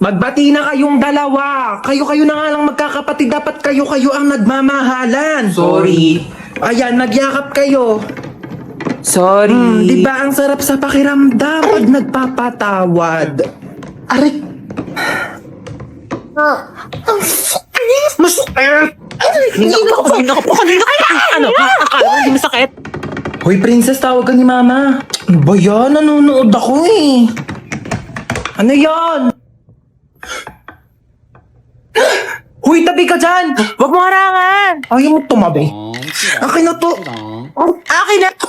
Magbati na kayong dalawa. Kayo-kayo na nga lang magkakapatid. Dapat kayo-kayo ang nagmamahalan. Sorry. Ayan, nagyakap kayo. Sorry. Di ba ang sarap sa pakiramdam pag nagpapatawad? Aray! Masakit! Kanina ka pa. Ano? Akala mo hindi masakit? Hoy, princess, tawag ka ni mama. Ano ba yan? Nanonood ako eh. Ano yan? Hoy, tabi ka dyan! Huwag mo harangan! Ayaw mo tumabi. Akin na to. Akin na to.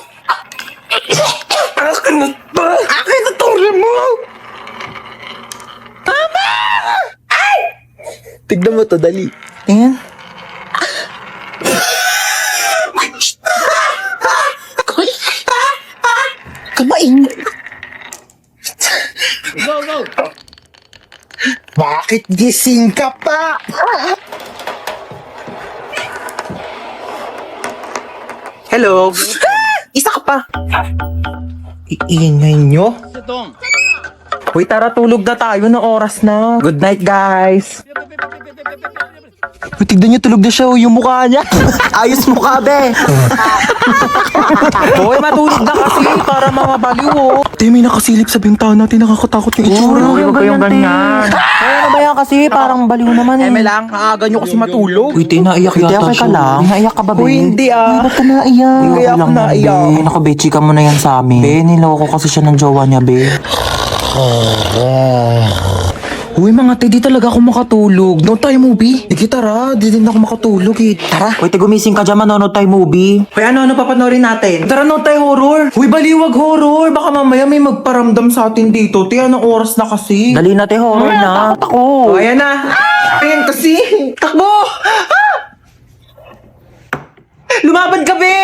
Akin na to. Akin na to, remote. Mama! Ay! Tignan mo to, dali. Tingnan. Kamain. Go! Bakit gising ka pa? Hello? Isa ka pa. Iingay nyo? Setong! Uy, tara, tulog na tayo na oras na. Good night, guys. Uy, tignan niyo, tulog na siya. Yung mukha niya. Ayos mukha, be. Hoy, matulog na kasi para mga baliw, oh. Te, may nakasilip sa bintana. Nakakatakot yung itsura. Huwag kayong ganyan. Ay, ano ba yan kasi? Parang baliw naman eh. lang, aaga niyo kasi matulog. Uy, te, naiyak Uy, te, yata okay ka siya. lang? Naiyak ka ba, be? Uy, hindi ah. Ba't ka naiyak? Hindi ako naiyak. Be, nakabechi ka mo na yan sa amin. Be, niloko kasi siya ng jowa niya, be. Uy, mga te, di talaga ako makatulog. No tayo movie. Sige, tara. Di din ako makatulog eh. Tara. Uy, te, gumising ka dyan, manonood tayo movie. Uy, ano papanorin natin? Tara, no tayo horror. Uy, baliwag horror. Baka mamaya may magparamdam sa atin dito. Te, anong oras na kasi? Dali na, te, horror na. Takot ako. Oh, ayan na. Ayan kasi. Takbo! Ah! Lumaban ka, be!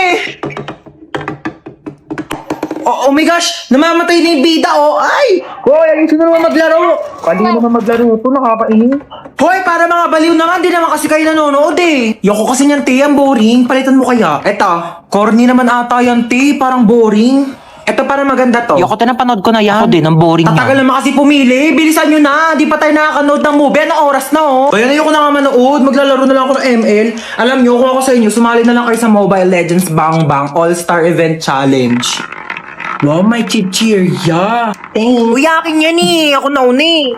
Oh my gosh! Namamatay na yung bida, oh! Ay! Hoy, ayun na naman maglaro! Kanina naman maglaro ito, nakakainin. Hoy, para mga baliw naman, di naman kasi kayo nanonood eh. Yoko kasi niyan, te, ang boring. Palitan mo kaya. Eto, corny naman ata yan, te, parang boring. Eto, para maganda to. Yoko, te, napanood ko na yan. Ako din, ang boring Tatagal niya. naman kasi pumili. Bilisan nyo na. Di pa tayo nakakanood ng movie. Anong oras na, oh? Kaya ayoko na nga manood. Maglalaro na lang ako ng ML. Alam nyo, kung ako sa inyo, sumali na lang kayo sa Mobile Legends Bang Bang All-Star Event Challenge. Wow, may chichirya. Thanks. Uy, akin yan eh. Ako nauna eh.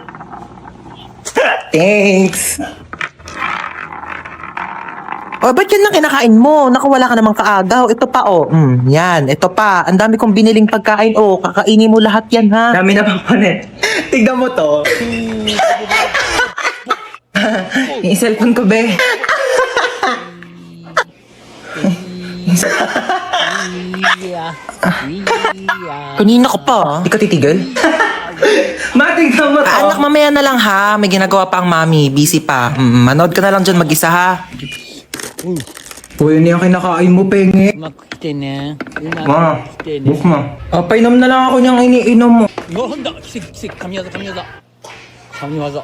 Thanks. Oh, ba't yan lang kinakain mo? Nakawala ka namang kaagaw. Ito pa, oh. Yan. Ito pa. Ang dami kong biniling pagkain. Oh, kakainin mo lahat yan, ha? Dami na pang panet. Tignan mo to. Yung cellphone ko, be. Kanina ka pa, ha? Di ka titigil? Matignan mo to. Anak, mamaya na lang, ha? May ginagawa pa ang mami. Busy pa. Manood ka na lang dyan mag-isa, ha? Uy, yun yung kinakain mo, penge. うまく来てね。うま Ma, く来てね buk。ma. Painom na lang ako niyang iniinom mo. なんだ奇跡奇跡神業神業神業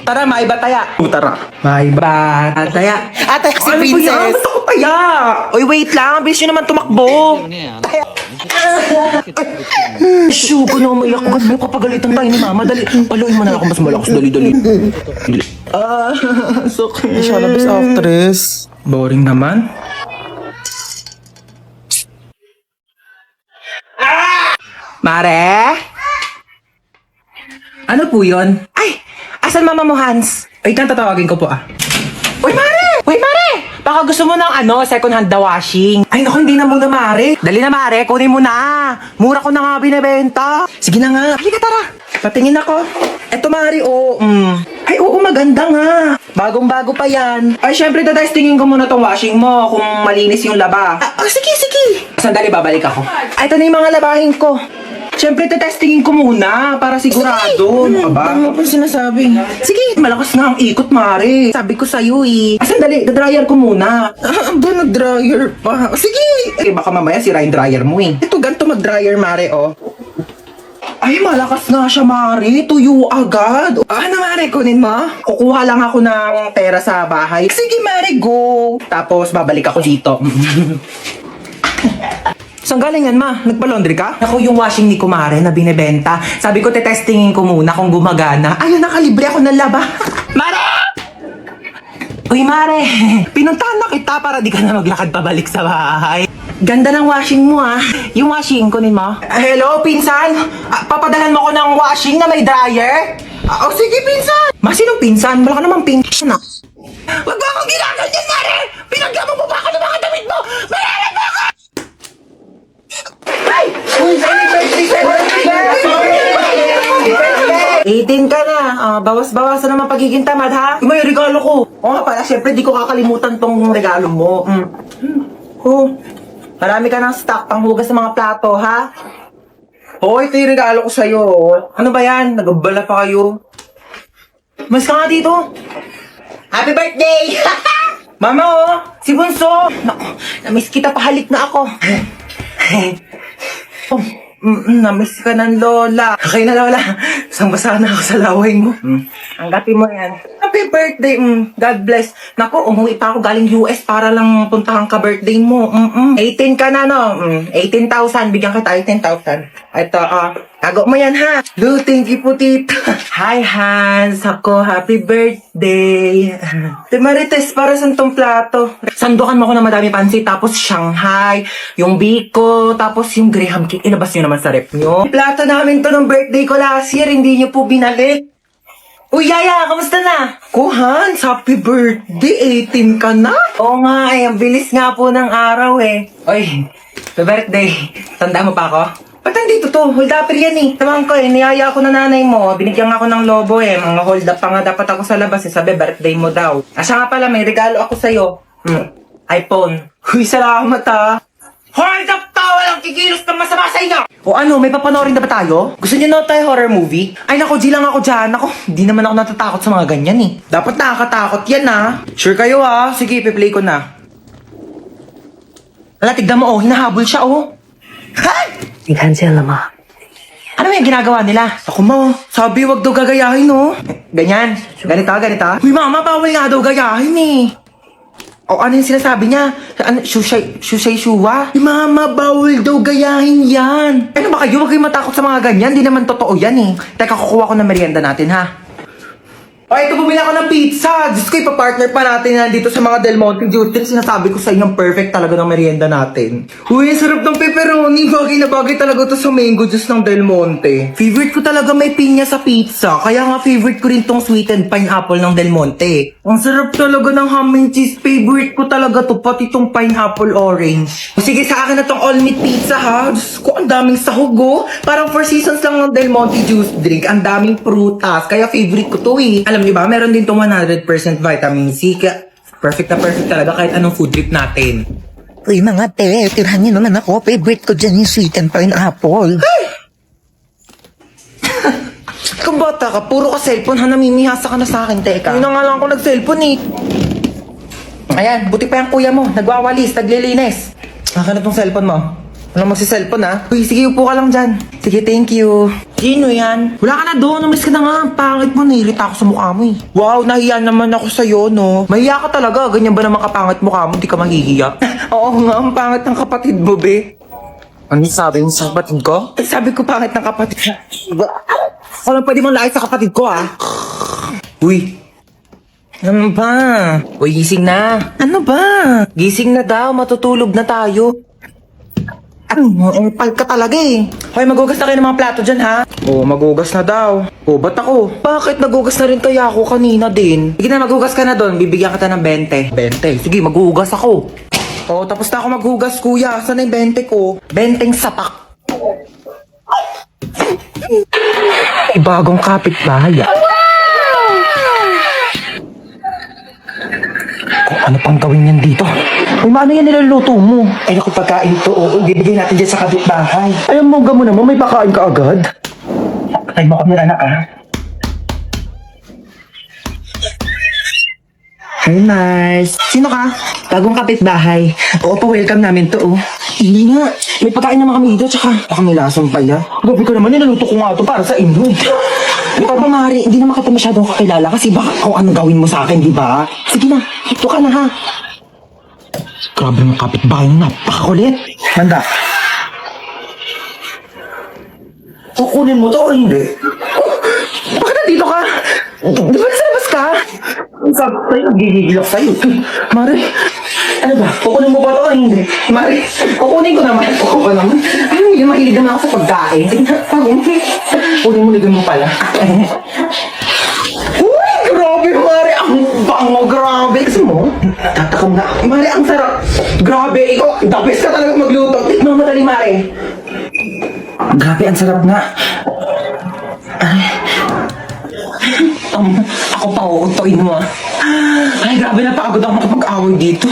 Tara, maiba taya. Tara. Maiba taya. Atay, si Ano ba yan? Princess. Ba't ako taya? Uy, wait lang. Bilis nyo naman tumakbo. ね Shoo, ko na umiyak. Huwag mo kapagalitan tayo ni mama. Dali, paluin mo na ako mas malakas. Dali. Sakit. Siya na best actress. Boring naman. Mare? Ano po yun? Ay, asan mama mo, Hans? Ay, tatawagin ko po ah. Uy, Mare! Uy, Mare! Baka gusto mo ng second hand na washing. Ay, naku, hindi na muna mare. Dali na, Mare. Kunin mo na. Mura ko na nga binibenta. Sige na nga. Halika, tara. Patingin ako. Eto, Mari, oh. Ay, oo, maganda nga. Bagong-bago pa yan. Ay, syempre, tatestingin ko muna tong washing mo kung malinis yung laba. Sige. Sandali, babalik ako. Ay, ito na yung mga labahin ko. Syempre, tetestingin ko muna para sigurado. Ano ka ba? Ano pa sinasabi? Sige, malakas nga ang ikot, Mari. Sabi ko sa'yo eh. Sandali, dryer ko muna. Ba, nag-dryer pa? Sige. Eh, baka mamaya sira yung dryer mo eh. Ito, ganito mag-dryer, Mari, oh. Ay, malakas nga siya, Mari. Tuyo agad. Ano, Mari? Kunin mo? Kukuha lang ako ng pera sa bahay. Sige, Mari, go. Tapos, babalik ako dito. Saan galing yan, ma? Nagpa-laundry ka? Ako yung washing ni Kumare na binebenta. Sabi ko, tetestingin ko muna kung gumagana. Ayun, nakalibre ako ng laba. Mare! Uy, Mare! Pinuntahan na kita para di ka na maglakad pabalik sa bahay. Ganda ng washing mo, ah. Yung washing, kunin mo. Hello, pinsan? Papadalhan mo ko ng washing na may dryer? Sige, pinsan! Ma, sinong pinsan? Wala ka namang pinsan, ah. Wag mo akong ginaganyan, Mare! Pinaglaman mo ba ako ng mga damit mo? Mayroon mo ako! Ay! Uy, happy birthday! 18 ka na. Bawas-bawasan naman pagiging tamad, ha? Yung may regalo ko. Oo nga pala, syempre di ko kakalimutan tong regalo mo. Marami ka ng stock panghugas ng mga plato, ha? Oo, ito yung regalo ko sa'yo. Ano ba yan? Nagabala pa kayo. Mas ka nga dito. Happy birthday! Mama, oh! Si Bunso! Naku, namiss kita, pahalik na ako. Namiss ka ng lola. Okay na, lola. Basang-basa na ako sa laway mo. Anggapin mo yan. Happy birthday. God bless. Naku, umuwi pa ako galing US para lang puntahan ka birthday mo. 18 ka na, no? 18,000. Bigyan kita 18,000. Ito, tago mo yan, ha? Do, thank you po, tita. Hi, Hans. Ako, happy birthday. Te Marites, para sa tong plato. Sandukan mo ko na madami pansit, tapos Shanghai, yung biko, tapos yung graham cake. Ilabas nyo naman sa rep nyo. Plato namin to ng birthday ko last year, hindi nyo po binalik. Uy, Yaya, kamusta na? Hans, happy birthday. 18 ka na? Oo nga, ang bilis nga po ng araw eh. Uy, happy birthday. Tandaan mo pa ako? Ba't nandito to? Hold upper yan eh. Tawang ko eh, niyaya ako na nanay mo. Binigyan ako ng lobo eh. Mga hold up pa nga dapat ako sa labas eh. Sabi, birthday mo daw. Siya nga pala, may regalo ako sa'yo. iPhone. Uy, salamat ah. Hold up to! Walang kikilos ng masama sa inyo! O ano, may papanoorin na ba tayo? Gusto niyo na tayo horror movie? Ay nako, G lang ako dyan. Ako, di naman ako natatakot sa mga ganyan eh. Dapat nakakatakot yan ah. Sure kayo ah. Sige, ipi-play ko na. Ala, tignan mo oh. Hinahabol siya oh. Hay! 你看见了吗？ Ano yung ginagawa nila? Ako mo, sabi wag daw gagayahin, no? Ganyan. Ganito. Uy, mama, bawal nga daw gayahin, eh. O ano yung sinasabi niya? Ano, shushay shuwa? Uy, mama, bawal daw gayahin yan. Ano ba kayo? Huwag kayong matakot sa mga ganyan. Di naman totoo yan, eh. Teka, kukuha ko ng merienda natin, ha? O, ito, bumili ako ng pizza. Diyos ko, ipapartner pa natin yan dito sa mga Del Monte Juice. Sinasabi ko sa inyo, perfect talaga ng merienda natin. Uy, ang sarap ng pepperoni. Bagay na bagay talaga to sa mango juice ng Del Monte. Favorite ko talaga may pinya sa pizza. Kaya nga favorite ko rin tong sweetened pineapple ng Del Monte. Ang sarap talaga ng ham and cheese. Favorite ko talaga to, pati tong pineapple orange. O sige, sa akin na tong all meat pizza, ha? Diyos ko, ang daming sahog, oh. Parang 4 seasons lang ng Del Monte juice drink. Ang daming prutas. Kaya favorite ko to, eh. Alam niyo ba, meron din tong 100% vitamin C. Kaya perfect na perfect talaga kahit anong food trip natin. Uy, mga te, tirahan niyo naman ako. Favorite ko dyan yung sweet and pineapple. Kung bata ka, puro ka cellphone, ha? Namimihasa ka na sa akin, teka. Yun na nga lang ako nag-cellphone, eh. Ayan, buti pa yung kuya mo. Nagwawalis, naglilinis. Akin na tong cellphone mo. Walang magsi-cellphone, ha? Uy, sige, upo ka lang dyan. Sige, thank you. Sino yan? Wala ka na doon. Umalis ka na nga. Pangit mo, nahirita ako sa mukha mo, eh. Wow, nahiya naman ako sa'yo, no? Mahiya ka talaga. Ganyan ba naman kapangit mukha mo? Di ka maghihiya? Oo nga, ang pangit ng kapatid mo, be. Ano sabi mo sa kapatid ko? Sabi ko pangit ng kapatid. Ako lang pwede mong lakit sa kapatid ko, ah. Uy. Ano ba? Uy, gising na. Ano ba? Gising na daw. Matutulog na tayo. Ang pal ka talaga eh. Hoy, magugas na kayo ng mga plato dyan, ha? Oo, magugas na daw. Oo, ba't ako? Bakit nagugas na rin kaya ako kanina din? Sige na, magugas ka na doon. Bibigyan kita ng 20. 20? Sige, magugas ako. Oo, tapos na ako maghugas, kuya. Saan na yung 20 ko? 20 sapak. Ay, bagong kapitbahay, ah. Kung ano pang gawin yan dito? Uy, ano yan niluluto mo? Ay, naku, pagkain to. Oo, ibibigay natin dyan sa kapitbahay. Ay, ang mongga mo naman, may pakain ka agad. Patay mo kami, anak, ha? Hi, Mars. Sino ka? Bagong kapitbahay. Oo po, welcome namin to, oh. Hindi nga. May pagkain naman kami dito, tsaka baka may lasong pa yan. Gabi ko naman, nilaluto ko nga ito para sa inyo. Ikaw pa, Mari, hindi naman kita masyadong kakilala kasi baka kung anong gawin mo sa akin, di ba? Sige na, ito ka na, ha? Grabe mga kapitbahay, napakakulit. Manda, Kukunin mo to o hindi? Bakit nandito ka? Di ba nasa labas ka? Ang sabi ko sa'yo, gigigil ako sa'yo. Mare, ano ba? Kukunin mo ba ito o hindi? Mare, kukunin ko naman. Oo naman. Ano yun, mahilig naman ako sa pagkain. Sige na, kunin mo, ligyan mo pala. Uy, grabe, Mare. Ang bango, grabe. Kasi mo, tatakam na ako. Mare, ang sarap. Grabe, ikaw, the best ka talaga magluto. Tikman mo dali, Mare. Grabe, ang sarap nga. Ako pa, uutoin mo ah. Ay, grabe na pagod ako makapag-away dito.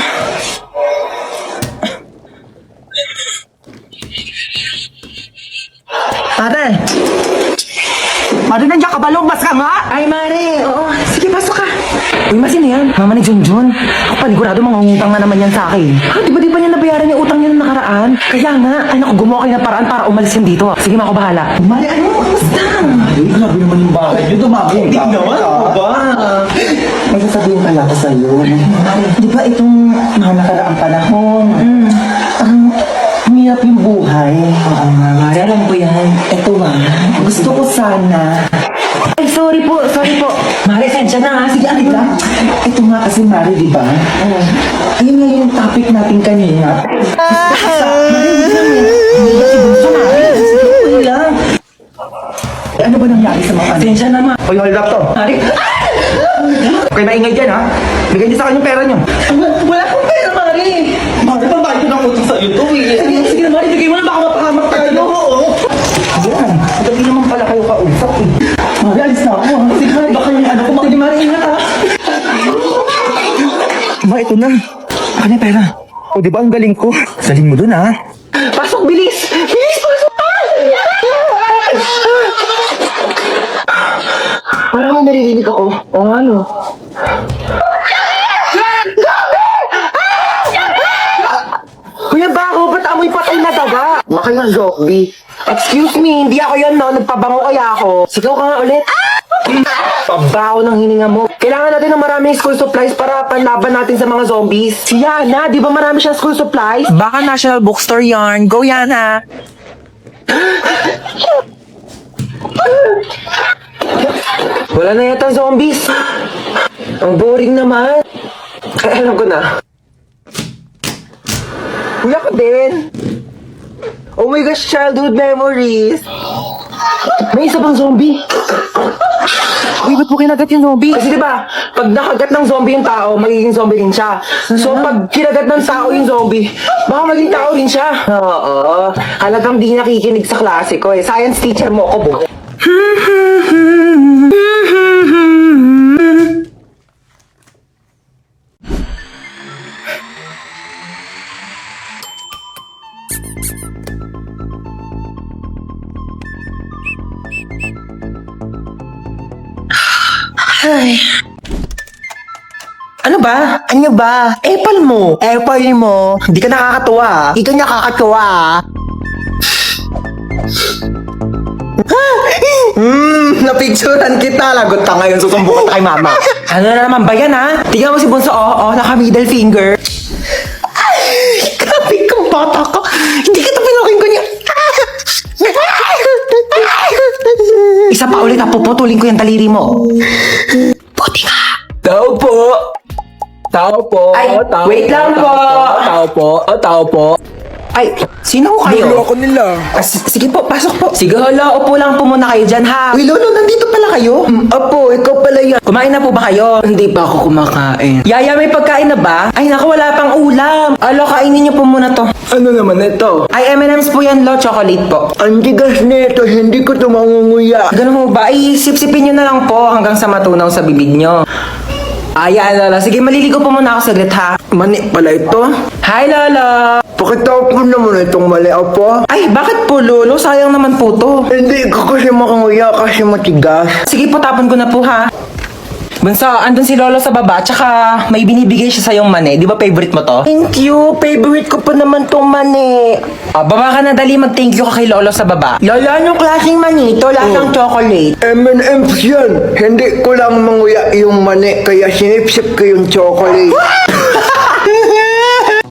Ate! Mare, nandiyan ka ba? Lumabas ka nga! Ay, Mare, oo. Sige, pasok ka. Uy, masino yan? Mama ni Junjun. Ako panigurado mga utang na naman yan sa akin. Ha, di ba niya nabayaran yung utang niya nung nakaraan? Kaya nga, ay naku, gumawa kayo ng paraan para umalis yan dito. Sige, ako bahala. Mare, ano? Kamusta? Ay, grabe naman yung bahay niyo. Dumami yung Hindi naman, ako ba? May sasabihin pala ko sa'yo. Di ba itong mga nakaraang panahon? Ang hirap yung buhay. Oo nga, Mare, alam ko yan. Ito gusto ko sana. Ay, sorry po. Mare, sensya na ha. Sige, alit lang. Ito nga kasi, Mare, di ba? Ayun nga yung topic natin kanina. Mare, hindi lang yan. Hindi kasi gusto, Mare. Sige, okay lang. Ano ba nangyari sa mga ano? Sensya naman. Uy, hold up to. Mare, Okay, maingay dyan, ha? Bigyan niyo sa akin yung pera niyo. wala akong pera, Mare. Mare, babayad ko ng utang sa'yo to, eh. Sige, Mare, bigay mo na. Baka mapahamak tayo. Oo. Yan. Madali naman pala kayo kausap, eh. Mare, alis na ako. Sige, Mare. Baka yung ano ko. Sige, Mare, ingat ha. Ma, ito na. Ano yung pera? O, di ba ang galing ko? Saling mo dun, ha? Pasok, bilis! Bilis, pasok! Parang may naririnig ako. O ano? Kuya Bako, ba't amoy patay na daga? Baka yung zombie. Excuse me, hindi ako yun, no? Nagpabango kaya ako. Sigaw ka nga ulit. Pabaho ng hininga mo. Kailangan natin ng maraming school supplies para panlaban natin sa mga zombies. Si Yana, di ba marami siyang school supplies? Baka National Bookstore yarn. Go, Yana. Wala na yata zombies. Ang boring naman. Ay, alam ko na. Wala ka din. Oh my gosh, childhood memories. May isa pang zombie. Uy, ba't mo kinagat yung zombie? Kasi diba, pag nakagat ng zombie yung tao, magiging zombie rin siya. So pag kinagat ng tao yung zombie, baka maging tao rin siya. Oo, halagang di nakikinig sa klase ko eh. Science teacher mo ako, bo. Ay. Ano ba? Ano ba? Apple mo. Apple mo. Hindi ka nakakatuwa. Hindi ka nakakatuwa. Napicturan kita. Lagot ka ngayon. Susumbong ka kay mama. Ano na naman ba yan, ha? Tingnan mo si Bunso, naka middle finger. Grabe kang bata ka. Hindi kita pinukin ko niya. Isa pa ulit, puputulin ko yung taliri mo. Buti nga. Tao po. Tao po. Ay, Tao wait po, lang po. Tao po. Tao po. Ay, sino ko kayo? Niloko nila. Sige po, pasok po. Sige, hala, upo lang po muna kayo dyan, ha? Uy, Lolo, nandito pala kayo? Opo, ikaw pala yan. Kumain na po ba kayo? Hindi pa ako kumakain. Yaya, may pagkain na ba? Ay, naku, wala pang ulam. Alo, kainin niyo po muna to. Ano naman ito? Ay, M&M's po yan, lo, chocolate po. Ang tigas nito, hindi ko ito mangunguya. Ganun ho ba? Ay, sipsipin niyo na lang po hanggang sa matunaw sa bibig niyo. Ay, Lola. Sige, maliligo po muna ako saglit, ha? Mani pala ito. Hi, Lola. Pakitao po naman itong mali po. Ay, bakit po, Lolo? Sayang naman po to. Hindi ko kasi makanguya kasi matigas. Sige po, tapon ko na po, ha? Bunso, andun si Lolo sa baba, tsaka may binibigay siya sa yung mani. Di ba favorite mo to? Thank you. Favorite ko pa naman tong mani. Baba ka na, dali. Mag-thank you ka kay Lolo sa baba. Lala, anong klaseng mani ito? Lasang chocolate. M&M's yan. Hindi ko lang manguya yung mani, kaya sinipsip ko yung chocolate.